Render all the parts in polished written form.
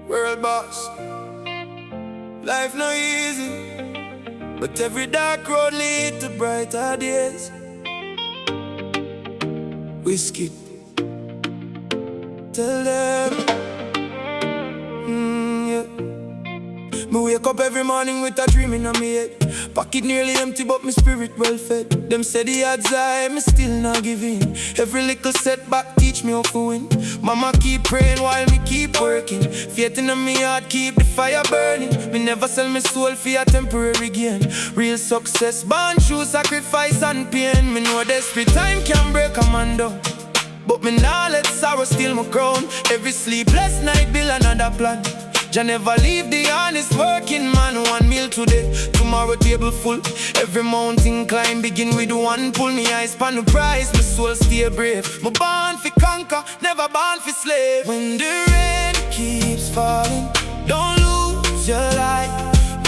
World boss. Life no easy, but every dark road lead to brighter days. Wizkid, tell them. Yeah. Me wake up every morning with a dream in my head. Pocket nearly empty but my spirit well fed. Them say the odds high, me still not giving. Every little setback teach me how to win. Mama keep praying while me keep working. Faith in me heart keep the fire burning. Me never sell my soul for a temporary gain. Real success born through sacrifice and pain. Me know desperate time can break a man down, but me nah let sorrow steal my crown. Every sleepless night build another plan. Jah never leave the honest working man. One meal today, tomorrow table full. Every mountain climb begin with one pull. Me eyes pan the prize, my soul stay brave. Me born fi conquer, never born fi slave. When the rain keeps falling, don't lose your light.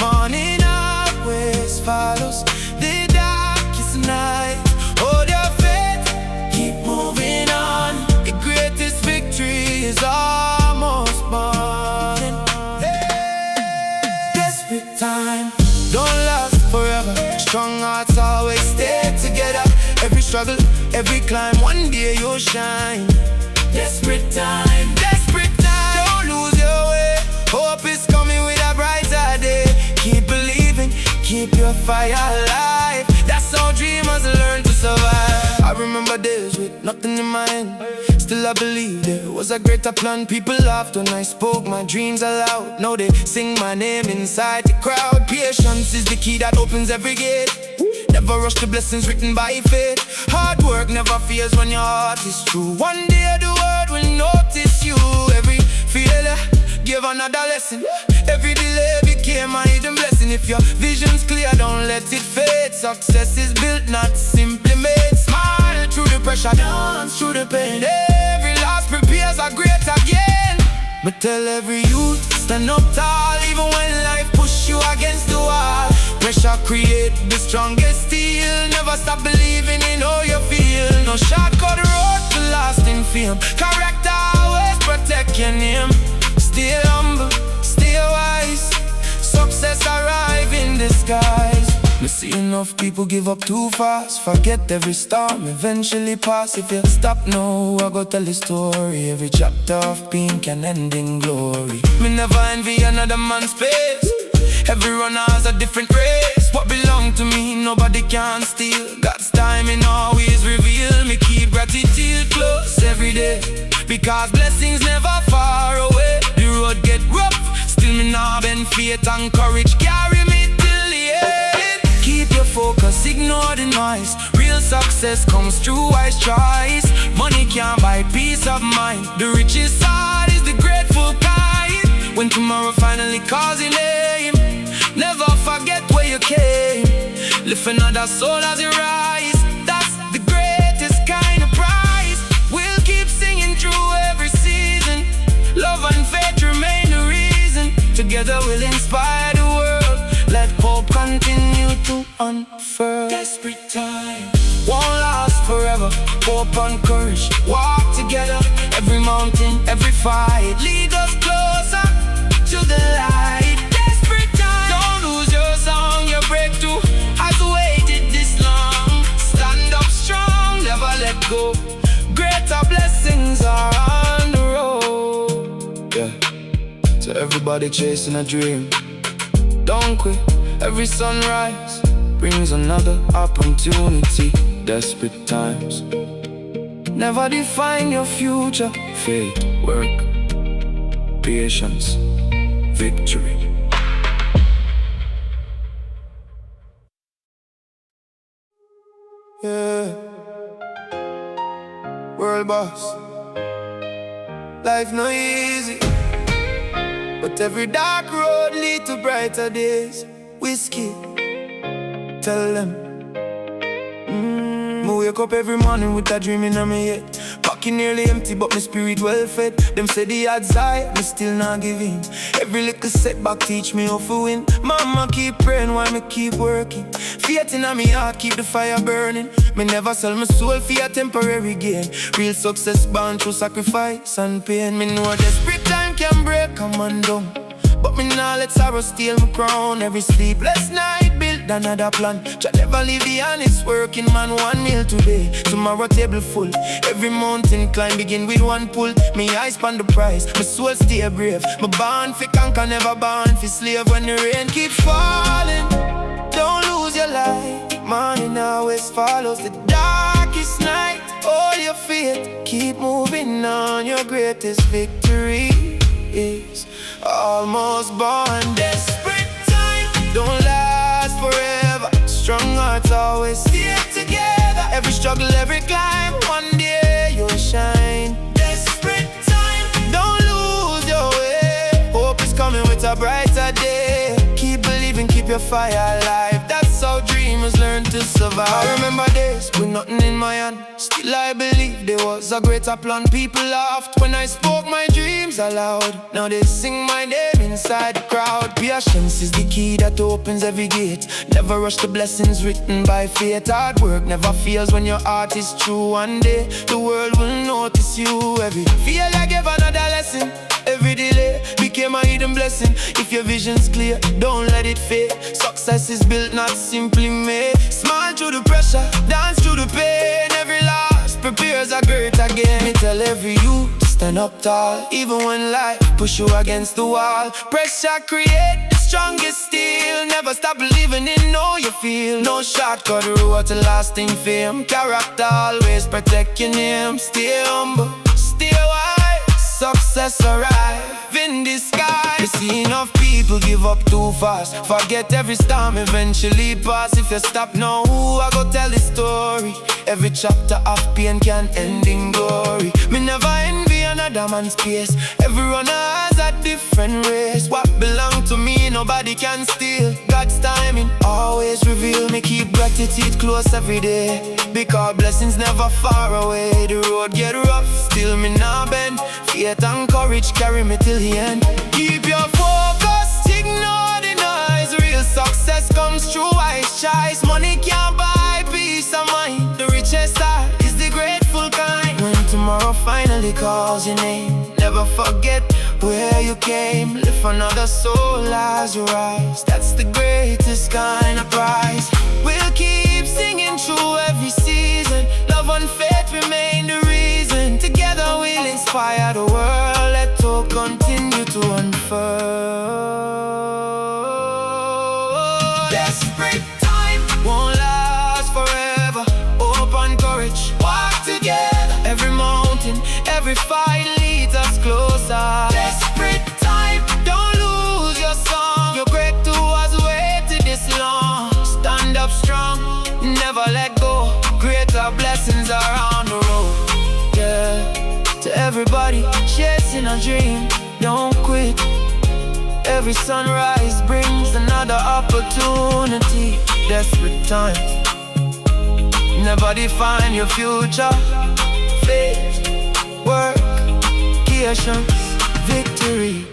Morning always follows the darkest night. Hold your faith, keep moving on. The greatest victory is almost born. Time don't last forever. Strong hearts always stay together. Every struggle, every climb, one day you'll shine. Desperate time, desperate time. Don't lose your way. Hope is coming with a brighter day. Keep believing, keep your fire alive. That's how dreamers learn to survive. I remember days with nothing in my hand. Still I believe there was a greater plan. People laughed when I spoke my dreams aloud. Now they sing my name inside the crowd. Patience is the key that opens every gate. Never rush the blessings written by faith. Hard work never fails when your heart is true. One day the world will notice you. Every failure give another lesson. Every delay became a hidden blessing. If your vision's clear, don't let it fade. Success is built, not simply made. Smile through the pressure, dance through the pain. Every loss prepares a great again. But tell every youth, stand up tall. Even when life push you against the wall. Pressure create the strongest steel. Never stop believing in how you feel. No shortcut road to lasting fame. Character always protect your name. Stay humble, stay wise. Success arrive in disguise. Me see enough people give up too fast. Forget every storm eventually pass. If you stop now, I go tell the story. Every chapter of pain can end in glory. Me never envy another man's pace. Every runner has a different race. What belong to me, nobody can steal. God's timing always reveal. Me keep gratitude close every day, because blessings never far away. The road get rough, still me nah bend. Faith and courage carry me till the end. Keep your focus, ignore the noise. Real success comes through wise choice. Money can't buy peace of mind. The richest heart is the grateful kind. When tomorrow finally calls your name, never forget where you came. Lift another soul as you rise. That's the greatest kind of prize. We'll keep singing through every season. Love and faith remain the reason. Together we'll inspire the world. Let hope continue to unfurl. Desperate time won't last forever. Hope and courage walk together. Every mountain, every fight lead us closer to the light. Desperate time, don't lose your song, your breakthrough has waited this long. Stand up strong, never let go. Greater blessings are on the road. Yeah, to everybody chasing a dream, don't quit. Every sunrise brings another opportunity. Desperate times never define your future. Faith, work, patience, victory. Yeah, world boss. Life no easy, but every dark road lead to brighter days. Wizkid, tell them. Me wake up every morning with a dream in my head. Pocket pocket nearly empty, but my spirit well fed. Them say the odds high, me still not giving. Every little setback teach me how to win. Mama keep praying while me keep working. Faith in me heart keep the fire burning. Me never sell my soul for a temporary gain. Real success born through sacrifice and pain. Me know desperate time can break a man down, but me nah let sorrow steal my crown. Every sleepless night build another plan. Try never leave the honest working man. 1 meal today, tomorrow table full. Every mountain climb begin with one pull. Me eyes on the prize, my soul stay brave. My born fi conquer, never born fi slave. When the rain keeps falling, don't lose your light. Morning always follows the darkest night. Hold your faith, keep moving on. Your greatest victory is almost born. Desperate time don't last forever. Strong hearts always stay together. Every struggle, every climb, one day you'll shine. Desperate time, don't lose your way. Hope is coming with a brighter day. Keep believing, keep your fire alive. That's how dreamers learn to survive. I remember days with nothing in my hand. Still I believe there was a greater plan. People laughed when I spoke my dreams aloud. Now they sing my name inside the crowd. Patience is the key that opens every gate. Never rush the blessings written by fate. Hard work never fails when your heart is true. One day the world will notice you. Every feel I gave another lesson. Every delay became a hidden blessing. If your vision's clear, don't let it fade. Success is built, not simply made. Smile through the pressure, dance through the pain. Every loss prepares a great again. Me tell every youth, stand up tall. Even when life push you against the wall. Pressure create the strongest steel. Never stop believing in all you feel. No shortcut road to lasting fame. Character always protect your name. Stay humble, stay wise. Success arrive in the sky. You see enough people give up too fast. Forget every storm eventually pass. If you stop now, I go tell the story. Every chapter of pain can end in glory. Me never envy another man's pace. Every runner has a different race. What belong to me, nobody can steal. God's timing always reveal. Me keep gratitude close every day, because blessings never far away. The road get rough, still me nah bend. Faith and courage carry me till the end. Keep your focus, ignore the noise. Real success comes through wise choice. Money can't buy peace of mind. The richest heart is the grateful kind. When tomorrow finally calls your name, never forget where you came. Lift another soul as you rise. That's the greatest kind of prize. We'll keep singing through every season. Love and faith remain the reason. Together we'll inspire the world. Let hope continue to unfurl. Desperate time won't last forever. Hope and courage walk together. Every mountain, every fight leads us closer. Desperate time, don't lose your song. Your breakthrough has waited this long. Stand up strong, never let go. Greater blessings are on the road. Yeah, to everybody chasing a dream, don't quit. Every sunrise brings another opportunity. Desperate times never define your future. Faith, work, patience, victory.